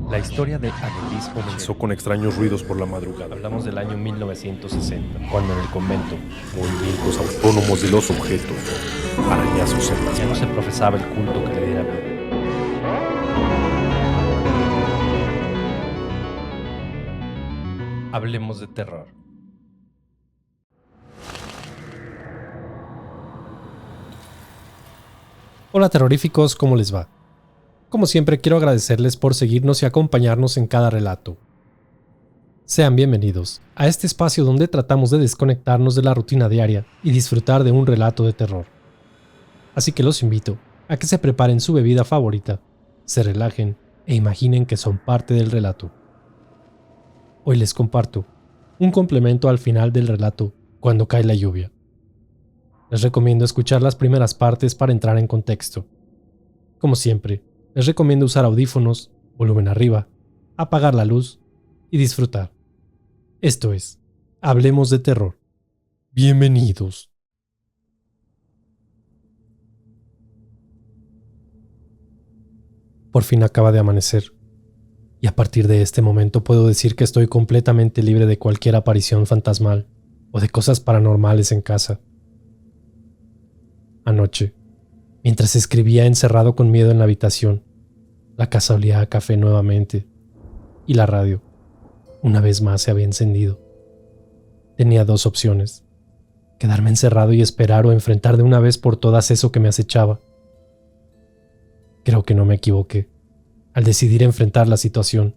La historia de Adelis comenzó Con extraños ruidos por la madrugada, Hablamos del año 1960, cuando en el convento movimientos autónomos de los objetos, arañazos en las ya no se paredes. profesaba el culto que le diera vida. Hablemos de terror. Hola terroríficos, ¿cómo les va? Como siempre quiero agradecerles por seguirnos y acompañarnos en cada relato. Sean bienvenidos a este espacio donde tratamos de desconectarnos de la rutina diaria y disfrutar de un relato de terror. Así que los invito a que se preparen su bebida favorita, se relajen e imaginen que son parte del relato. Hoy les comparto un complemento al final del relato Cuando cae la lluvia. Les recomiendo escuchar las primeras partes para entrar en contexto. Como siempre, les recomiendo usar audífonos, volumen arriba, apagar la luz y disfrutar. Esto es, Hablemos de Terror. Bienvenidos. Por fin acaba de amanecer, y a partir de este momento puedo decir que estoy completamente libre de cualquier aparición fantasmal o de cosas paranormales en casa. Anoche, mientras escribía encerrado con miedo en la habitación, la casa olía a café nuevamente, y la radio, una vez más, se había encendido. Tenía dos opciones: quedarme encerrado y esperar o enfrentar de una vez por todas eso que me acechaba. Creo que no me equivoqué al decidir enfrentar la situación.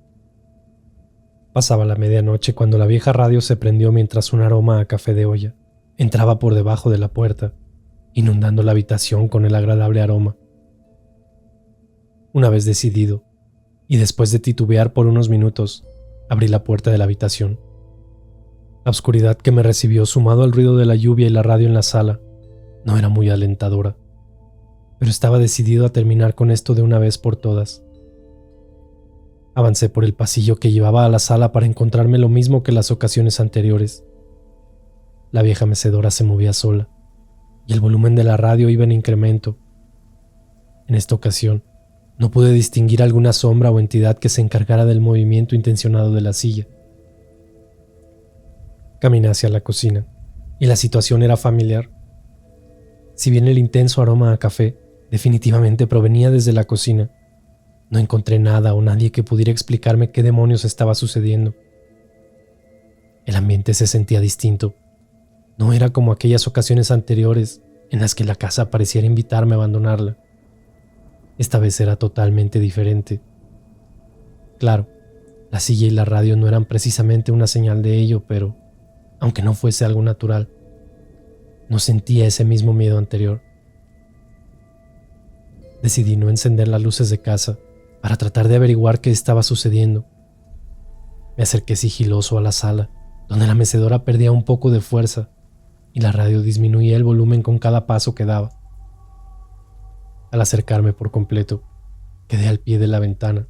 Pasaba la medianoche cuando la vieja radio se prendió mientras un aroma a café de olla entraba por debajo de la puerta, inundando la habitación con el agradable aroma. Una vez decidido, y después de titubear por unos minutos, abrí la puerta de la habitación. La oscuridad que me recibió, sumado al ruido de la lluvia y la radio en la sala, no era muy alentadora, pero estaba decidido a terminar con esto de una vez por todas. Avancé por el pasillo que llevaba a la sala para encontrarme lo mismo que las ocasiones anteriores. La vieja mecedora se movía sola, y el volumen de la radio iba en incremento. En esta ocasión, no pude distinguir alguna sombra o entidad que se encargara del movimiento intencionado de la silla. Caminé hacia la cocina, y la situación era familiar. Si bien el intenso aroma a café definitivamente provenía desde la cocina, no encontré nada o nadie que pudiera explicarme qué demonios estaba sucediendo. El ambiente se sentía distinto. No era como aquellas ocasiones anteriores en las que la casa pareciera invitarme a abandonarla. Esta vez era totalmente diferente. Claro, la silla y la radio no eran precisamente una señal de ello, pero, aunque no fuese algo natural, no sentía ese mismo miedo anterior. Decidí no encender las luces de casa para tratar de averiguar qué estaba sucediendo. Me acerqué sigiloso a la sala, donde la mecedora perdía un poco de fuerza y la radio disminuía el volumen con cada paso que daba. Al acercarme por completo, quedé al pie de la ventana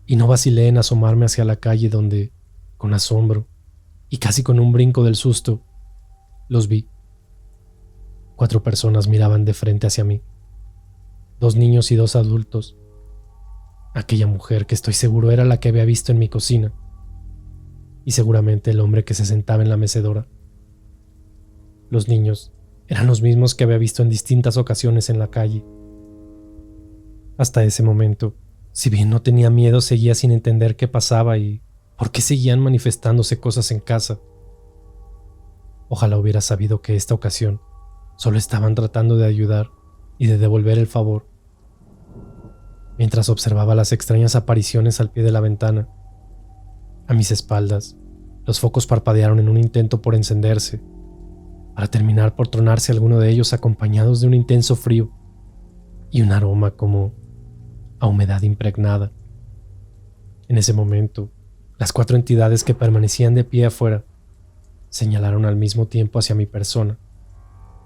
y no vacilé en asomarme hacia la calle donde, con asombro y casi con un brinco del susto, los vi. 4 personas miraban de frente hacia mí, 2 niños y 2 adultos. Aquella mujer que estoy seguro era la que había visto en mi cocina, y seguramente el hombre que se sentaba en la mecedora. Los niños eran los mismos que había visto en distintas ocasiones en la calle. Hasta ese momento, si bien no tenía miedo, seguía sin entender qué pasaba y por qué seguían manifestándose cosas en casa. Ojalá hubiera sabido que esta ocasión solo estaban tratando de ayudar y de devolver el favor. Mientras observaba las extrañas apariciones al pie de la ventana, a mis espaldas, los focos parpadearon en un intento por encenderse, para terminar por tronarse alguno de ellos, acompañados de un intenso frío y un aroma como a humedad impregnada. En ese momento, las 4 entidades que permanecían de pie afuera señalaron al mismo tiempo hacia mi persona,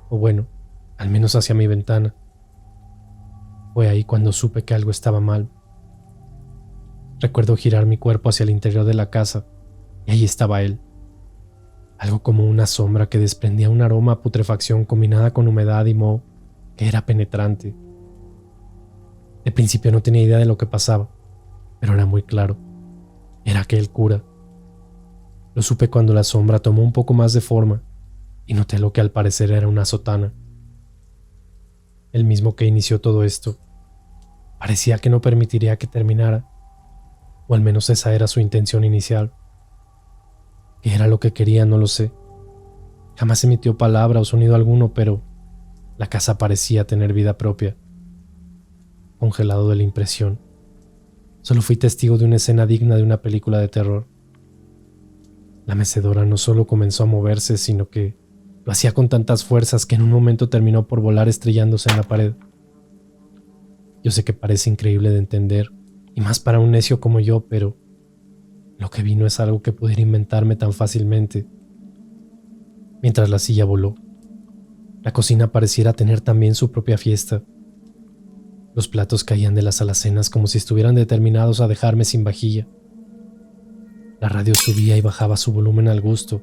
o bueno, al menos hacia mi ventana. Fue ahí cuando supe que algo estaba mal. Recuerdo girar mi cuerpo hacia el interior de la casa, y ahí estaba él. Algo como una sombra que desprendía un aroma a putrefacción combinada con humedad y moho que era penetrante. De principio no tenía idea de lo que pasaba, pero era muy claro. Era aquel cura. Lo supe cuando la sombra tomó un poco más de forma y noté lo que al parecer era una sotana. El mismo que inició todo esto. Parecía que no permitiría que terminara, o al menos esa era su intención inicial. ¿Qué era lo que quería? No lo sé. Jamás emitió palabra o sonido alguno, pero la casa parecía tener vida propia. Congelado de la impresión, solo fui testigo de una escena digna de una película de terror. La mecedora no solo comenzó a moverse, sino que lo hacía con tantas fuerzas que en un momento terminó por volar estrellándose en la pared. Yo sé que parece increíble de entender, y más para un necio como yo, pero lo que vi no es algo que pudiera inventarme tan fácilmente. Mientras la silla voló, la cocina pareciera tener también su propia fiesta. Los platos caían de las alacenas como si estuvieran determinados a dejarme sin vajilla. La radio subía y bajaba su volumen al gusto.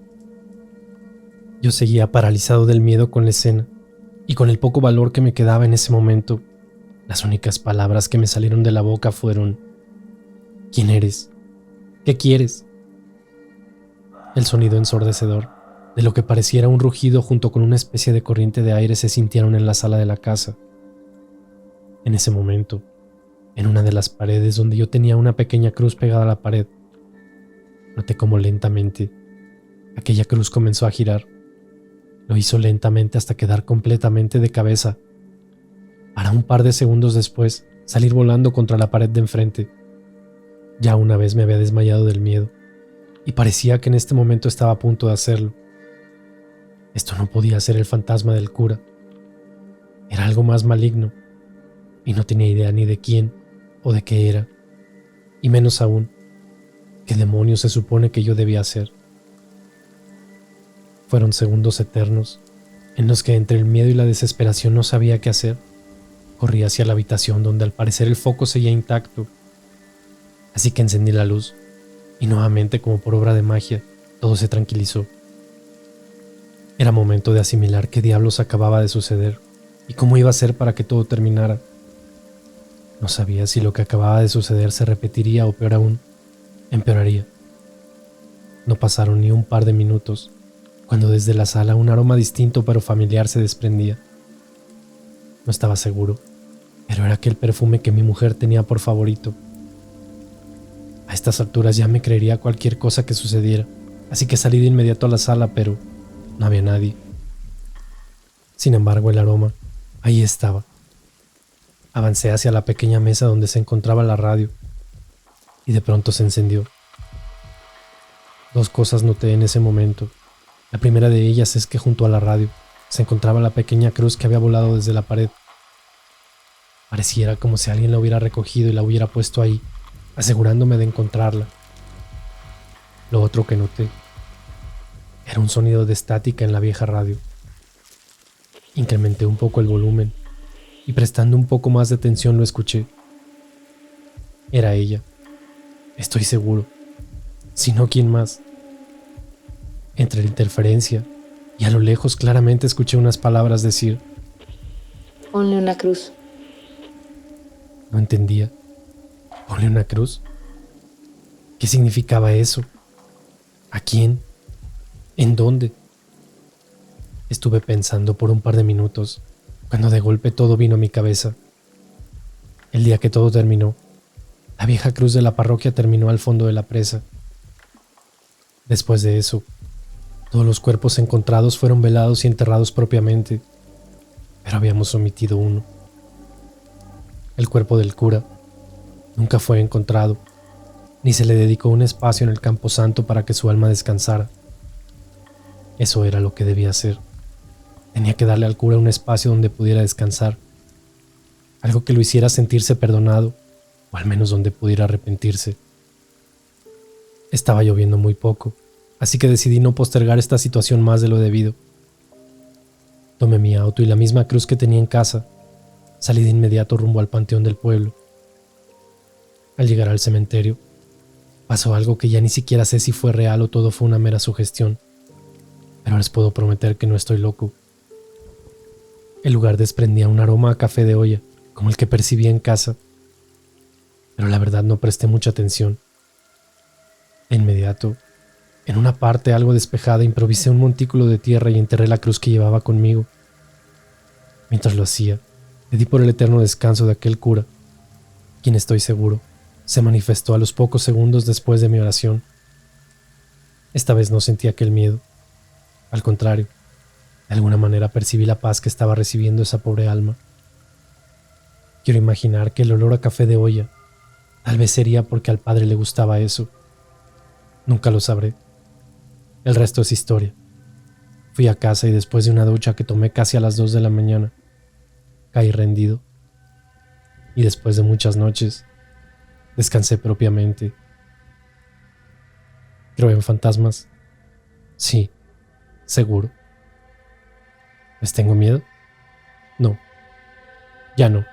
Yo seguía paralizado del miedo con la escena, y con el poco valor que me quedaba en ese momento, las únicas palabras que me salieron de la boca fueron: ¿quién eres? ¿Qué quieres? El sonido ensordecedor, de lo que pareciera un rugido junto con una especie de corriente de aire, se sintieron en la sala de la casa. En ese momento, en una de las paredes donde yo tenía una pequeña cruz pegada a la pared, noté cómo lentamente aquella cruz comenzó a girar. Lo hizo lentamente hasta quedar completamente de cabeza, para un par de segundos después salir volando contra la pared de enfrente. Ya una vez me había desmayado del miedo, y parecía que en este momento estaba a punto de hacerlo. Esto no podía ser el fantasma del cura. Era algo más maligno, y no tenía idea ni de quién o de qué era, y menos aún, qué demonios se supone que yo debía hacer. Fueron segundos eternos, en los que entre el miedo y la desesperación no sabía qué hacer. Corrí hacia la habitación donde al parecer el foco seguía intacto, así que encendí la luz, y nuevamente, como por obra de magia, todo se tranquilizó. Era momento de asimilar qué diablos acababa de suceder y cómo iba a ser para que todo terminara. No sabía si lo que acababa de suceder se repetiría o, peor aún, empeoraría. No pasaron ni un par de minutos cuando desde la sala un aroma distinto pero familiar se desprendía. No estaba seguro, pero era aquel perfume que mi mujer tenía por favorito. A estas alturas ya me creería cualquier cosa que sucediera, así que salí de inmediato a la sala, pero no había nadie. Sin embargo, el aroma ahí estaba. Avancé hacia la pequeña mesa donde se encontraba la radio, y de pronto se encendió. Dos cosas noté en ese momento. La primera de ellas es que junto a la radio se encontraba la pequeña cruz que había volado desde la pared. Pareciera como si alguien la hubiera recogido y la hubiera puesto ahí, asegurándome de encontrarla. Lo otro que noté era un sonido de estática en la vieja radio. Incrementé un poco el volumen y, prestando un poco más de atención, lo escuché. Era ella, estoy seguro, si no, ¿quién más? Entre la interferencia y a lo lejos claramente escuché unas palabras decir: Ponle una cruz. No entendía. ¿Ponle una cruz? ¿Qué significaba eso? ¿A quién? ¿En dónde? Estuve pensando por un par de minutos, cuando de golpe todo vino a mi cabeza. El día que todo terminó, la vieja cruz de la parroquia terminó al fondo de la presa. Después de eso, todos los cuerpos encontrados fueron velados y enterrados propiamente, pero habíamos omitido uno. El cuerpo del cura nunca fue encontrado, ni se le dedicó un espacio en el camposanto para que su alma descansara. Eso era lo que debía hacer. Tenía que darle al cura un espacio donde pudiera descansar, algo que lo hiciera sentirse perdonado, o al menos donde pudiera arrepentirse. Estaba lloviendo muy poco, así que decidí no postergar esta situación más de lo debido. Tomé mi auto y la misma cruz que tenía en casa. Salí de inmediato rumbo al panteón del pueblo. Al llegar al cementerio, pasó algo que ya ni siquiera sé si fue real o todo fue una mera sugestión, pero les puedo prometer que no estoy loco. El lugar desprendía un aroma a café de olla, como el que percibía en casa, pero la verdad no presté mucha atención. De inmediato, en una parte algo despejada, improvisé un montículo de tierra y enterré la cruz que llevaba conmigo. Mientras lo hacía, pedí por el eterno descanso de aquel cura, quien estoy seguro se manifestó a los pocos segundos después de mi oración. Esta vez no sentí aquel miedo. Al contrario, de alguna manera percibí la paz que estaba recibiendo esa pobre alma. Quiero imaginar que el olor a café de olla tal vez sería porque al padre le gustaba eso. Nunca lo sabré. El resto es historia. Fui a casa y después de una ducha que tomé casi a las 2 de la mañana, caí rendido. Y después de muchas noches, descansé propiamente. ¿Creo en fantasmas? Sí, seguro. ¿Les tengo miedo? No, ya no.